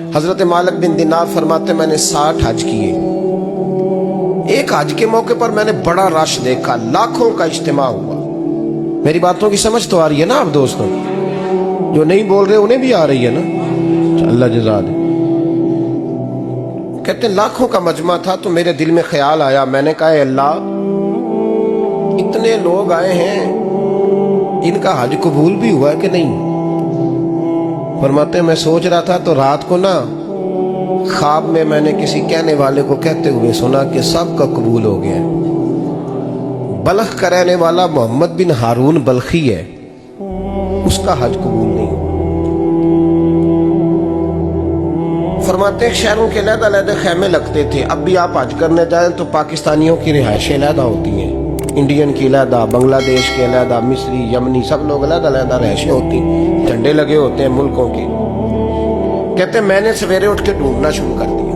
हजरत मालिक बिन दिनार फरमाते मैंने 60 हज किए। एक हज के मौके पर मैंने बड़ा रश देखा, लाखों का इज्तिमा हुआ। मेरी बातों की समझ तो आ रही है ना आप दोस्तों? जो नहीं बोल रहे उन्हें भी आ रही है ना? अल्लाह जज़ा दे। कहते लाखों का मजमा था तो मेरे दिल में ख्याल आया, मैंने कहा अल्लाह इतने लोग आए हैं, इनका हज कबूल भी हुआ है कि नहीं? फरमाते मैं सोच रहा था तो रात को ना ख्वाब में मैंने किसी कहने वाले को कहते हुए सुना कि सबका कबूल हो गया। बल्ख का रहने वाला मोहम्मद बिन हारून बल्खी है, उसका हज कबूल नहीं। फरमाते शहरों के अलग-अलग खैमे लगते थे। अब भी आप हज करने जाएं तो पाकिस्तानियों की रिहाइशें अलग होती हैं, इंडियन की अलग, बांग्लादेश के अलग, मिस्री, यमनी, सब लोग अलग-अलग रिहाइशें होती, झंडे लगे होते हैं मुल्कों के। कहते मैंने सवेरे उठ के ढूंढना शुरू कर दिया,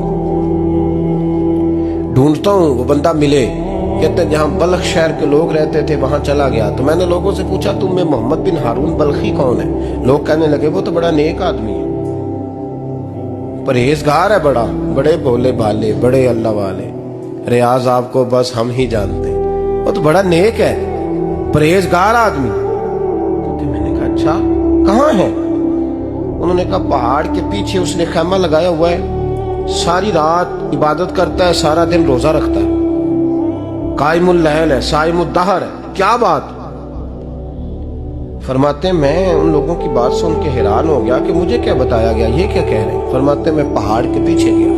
ढूंढता हूँ वो बंदा मिले। कहते जहाँ बल्ख शहर के लोग रहते थे वहां चला गया तो मैंने लोगों से पूछा तुम में मोहम्मद बिन हारून बल्खी कौन है? लोग कहने लगे वो तो बड़ा नेक आदमी है, परहेजगार है, बड़े भोले भाले, बड़े अल्लाह वाले, रियाज आपको बस हम ही जानते हैं, वो तो बड़ा नेक है, परहेजगार आदमी। तो मैंने कहा अच्छा कहाँ है? उन्होंने कहा पहाड़ के पीछे उसने खैमा लगाया हुआ है, सारी रात इबादत करता है, सारा दिन रोजा रखता है, कायमुल लैल है, साइमुद दहर है। क्या बात? फरमाते मैं उन लोगों की बात सुन के हैरान हो गया कि मुझे क्या बताया गया, ये क्या कह रहे हैं? फरमाते मैं पहाड़ के पीछे गया।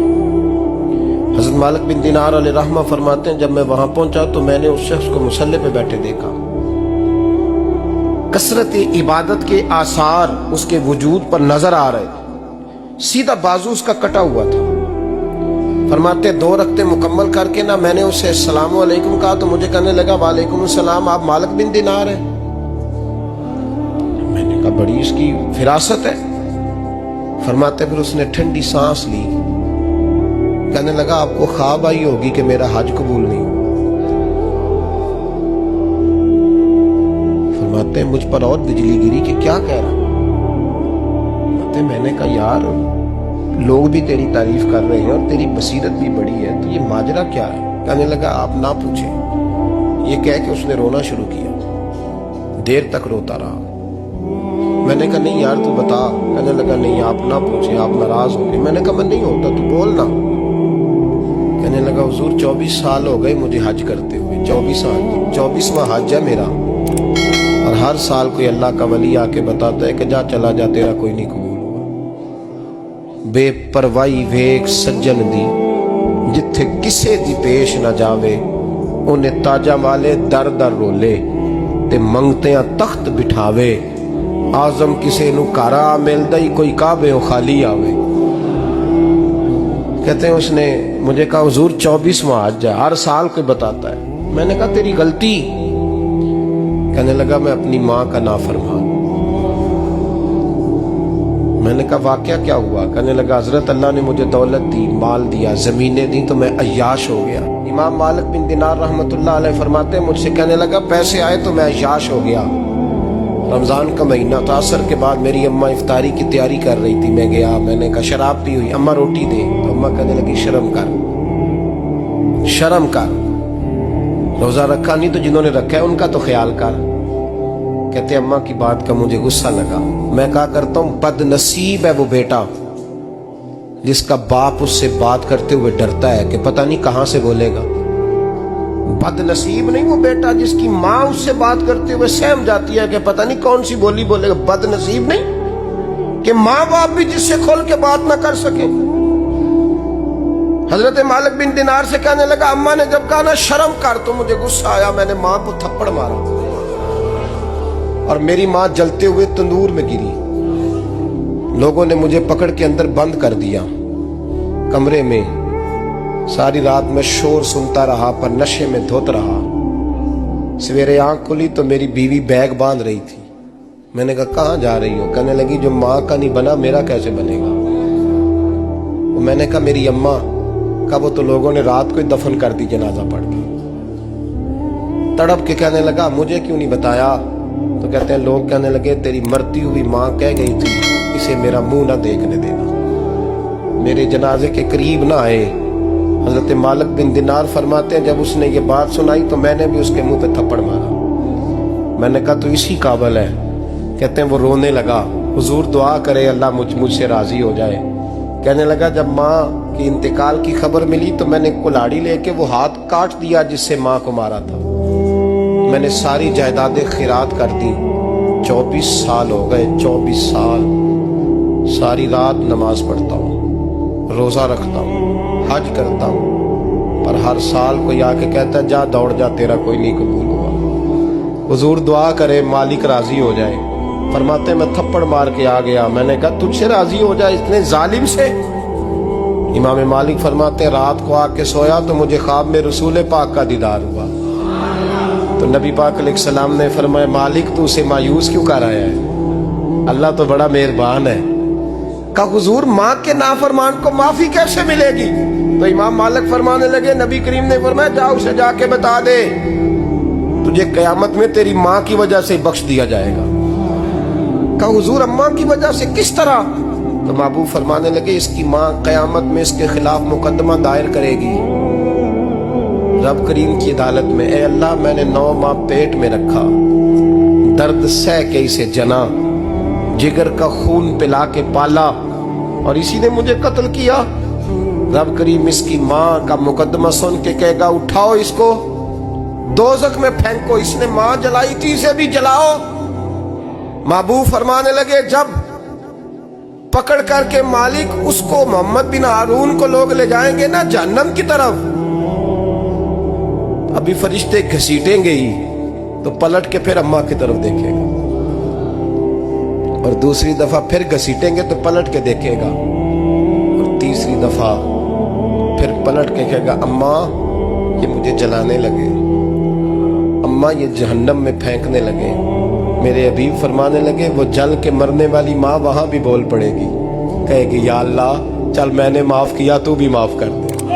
हज़रत मालिक बिन दिनार अलैहि रहमा फरमाते हैं जब मैं वहां पहुंचा तो मैंने उस शख्स को मुसल्ले पे बैठे देखा। कसरत इबादत के आसार उसके वजूद पर नजर आ रहे, सीधा बाजू उसका कटा हुआ था। फरमाते 2 रकते मुकम्मल करके ना मैंने उससे अस्सलामु अलैकुम कहा तो मुझे कहने लगा वालेकुम सलाम, आप मालिक बिन दिनार हैं? मैंने कहा बड़ी इसकी फिरासत है। फरमाते फिर उसने ठंडी सांस ली, कहने लगा आपको ख्वाब आई होगी कि मेरा हज कबूल नहीं हुआ। फरमाते मुझ पर और बिजली गिरी कि क्या कह रहा? मैंने कहा यार लोग भी तेरी तारीफ कर रहे हैं और तेरी बसीरत भी बड़ी है, तो ये माजरा क्या है? कहने लगा आप ना पूछें। ये कह के उसने रोना शुरू किया, देर तक रोता रहा। मैंने कहा नहीं यार तू बता। कहने लगा नहीं आप ना पूछें, आप नाराज हो गए। मैंने कहा मैं नहीं होता, तू बोल ना। कहने लगा हुजूर 24 साल हो गए मुझे हज करते हुए, 24वां हज है मेरा, और हर साल कोई अल्लाह का वली आके बताता है कि जा चला जा तेरा कोई नहीं कबूल हुआ। बेपरवाही वेख सज्जन दी जिथे किसे दी पेश न जावे, उन्हें ताजा वाले दर दर रोले ते मंगते तख्त बिठावे, आजम किसे नु कारा मिलदा ही कोई काबे खाली आवे। कहते हैं उसने मुझे कहा हुजूर 24वां हज है, हर साल कोई बताता है। मैंने कहा तेरी गलती। कहने लगा मैं अपनी माँ का नाफरमान। मैंने कहा वाकया क्या हुआ? कहने लगा हजरत अल्लाह ने मुझे दौलत दी, माल दिया, जमीनें दी तो मैं अय्याश हो गया। इमाम मालिक बिन दिनार रहमतुल्लाह अलैह फरमाते हैं मुझसे कहने लगा पैसे आए तो मैं अय्याश हो गया। रमजान का महीना था, असर के बाद मेरी अम्मा इफ्तारी की तैयारी कर रही थी, मैं गया, मैंने कहा शराब पी हुई, अम्मा रोटी दे, तो अम्मा कहने लगी शर्म कर, शर्म कर, रोजा रखा नहीं तो जिन्होंने रखा है उनका तो ख्याल कर। कहते अम्मा की बात का मुझे गुस्सा लगा। मैं कहा करता हूं बदनसीब है वो बेटा जिसका बाप उससे बात करते हुए डरता है कि पता नहीं कहां से बोलेगा। बदनसीब नहीं वो बेटा जिसकी माँ उससे बात करते हुए सहम जाती है कि पता नहीं कौन सी बोली बोलेगा। बदनसीब नहीं कि माँ बाप भी जिससे खोल के बात ना कर सके। हजरत मालिक बिन दिनार से कहने लगा अम्मा ने जब कहा ना शर्म कर तो मुझे गुस्सा आया, मैंने माँ को थप्पड़ मारा और मेरी माँ जलते हुए तंदूर में गिरी। लोगों ने मुझे पकड़ के अंदर बंद कर दिया कमरे में। सारी रात में शोर सुनता रहा पर नशे में धोत रहा। सवेरे आंख खुली तो मेरी बीवी बैग बांध रही थी। मैंने कहा कहाँ जा रही हो? कहने लगी जो माँ का नहीं बना मेरा कैसे बनेगा? मैंने कहा मेरी अम्मा का वो तो लोगों ने रात को ही दफन कर दी जनाजा पढ़ के। तड़प के कहने लगा मुझे क्यों नहीं बताया? तो कहते हैं लोग कहने लगे तेरी मरती हुई माँ कह गई थी इसे मेरा मुंह ना देखने देना। میرے جنازے کے قریب نہ آئے۔ حضرت مالک بن دینار فرماتے ہیں جب اس نے یہ بات سنائی تو میں نے بھی اس کے منہ پہ تھپڑ مارا۔ میں نے کہا تو اسی قابل ہے۔ کہتے ہیں وہ رونے لگا، حضور دعا کرے اللہ مجھ سے راضی ہو جائے۔ کہنے لگا جب ماں کی انتقال کی خبر ملی تو میں نے کلاڑی لے کے وہ ہاتھ کاٹ دیا جس سے ماں کو مارا تھا۔ میں نے ساری جائیدادیں خیرات کر دی۔ 24 سال ہو گئے، 24 سال ساری رات نماز پڑھتا ہوں، روزہ رکھتا ہوں، حج کرتا ہوں، پر ہر سال کوئی آ کے کہتا ہے جا دوڑ جا تیرا کوئی نہیں قبول ہوا۔ حضور دعا کرے مالک راضی ہو جائے۔ فرماتے میں تھپڑ مار کے آ گیا، میں نے کہا تجھ سے راضی ہو جائے اتنے ظالم سے؟ امام مالک فرماتے رات کو آ کے سویا تو مجھے خواب میں رسول پاک کا دیدار ہوا۔ تو نبی پاک علیہ السلام نے فرمایا مالک تو اسے مایوس کیوں کر آیا ہے؟ اللہ تو بڑا مہربان ہے۔ کہا حضور ماں کے نافرمان کو معافی کیسے ملے گی؟ تو امام مالک فرمانے لگے نبی کریم نے فرمایا جا اسے جا کے بتا دے تجھے قیامت میں تیری ماں کی وجہ سے بخش دیا جائے گا۔ کہا حضور اماں کی وجہ سے کس طرح؟ تو محبوب فرمانے لگے اس کی ماں قیامت میں اس کے خلاف مقدمہ دائر کرے گی رب کریم کی عدالت میں، اے اللہ میں نے 9 ماہ پیٹ میں رکھا، درد سہ کے اسے جنا، جگر کا خون پلا کے پالا اور اسی نے مجھے قتل کیا۔ رب کریم اس کی ماں کا مقدمہ سن کے کہے گا اٹھاؤ اس کو دوزخ میں پھینکو، اس نے ماں جلائی تھی اسے بھی جلاؤ۔ محبوب فرمانے لگے جب پکڑ کر کے مالک اس کو محمد بن ہارون کو لوگ لے جائیں گے نا جہنم کی طرف، ابھی فرشتے گھسیٹیں گے ہی تو پلٹ کے پھر اماں کی طرف دیکھے گا، اور دوسری دفعہ پھر گھسیٹیں گے تو پلٹ کے دیکھے گا، اور تیسری دفعہ پھر پلٹ کے کہے گا اماں یہ مجھے جلانے لگے، اماں یہ جہنم میں پھینکنے لگے۔ میرے حبیب فرمانے لگے وہ جل کے مرنے والی ماں وہاں بھی بول پڑے گی، کہے گی یا اللہ چل میں نے معاف کیا تو بھی معاف کر دے،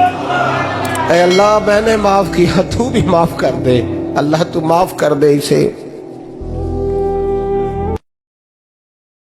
اے اللہ میں نے معاف کیا تو بھی معاف کر دے، اللہ تو معاف کر دے اسے۔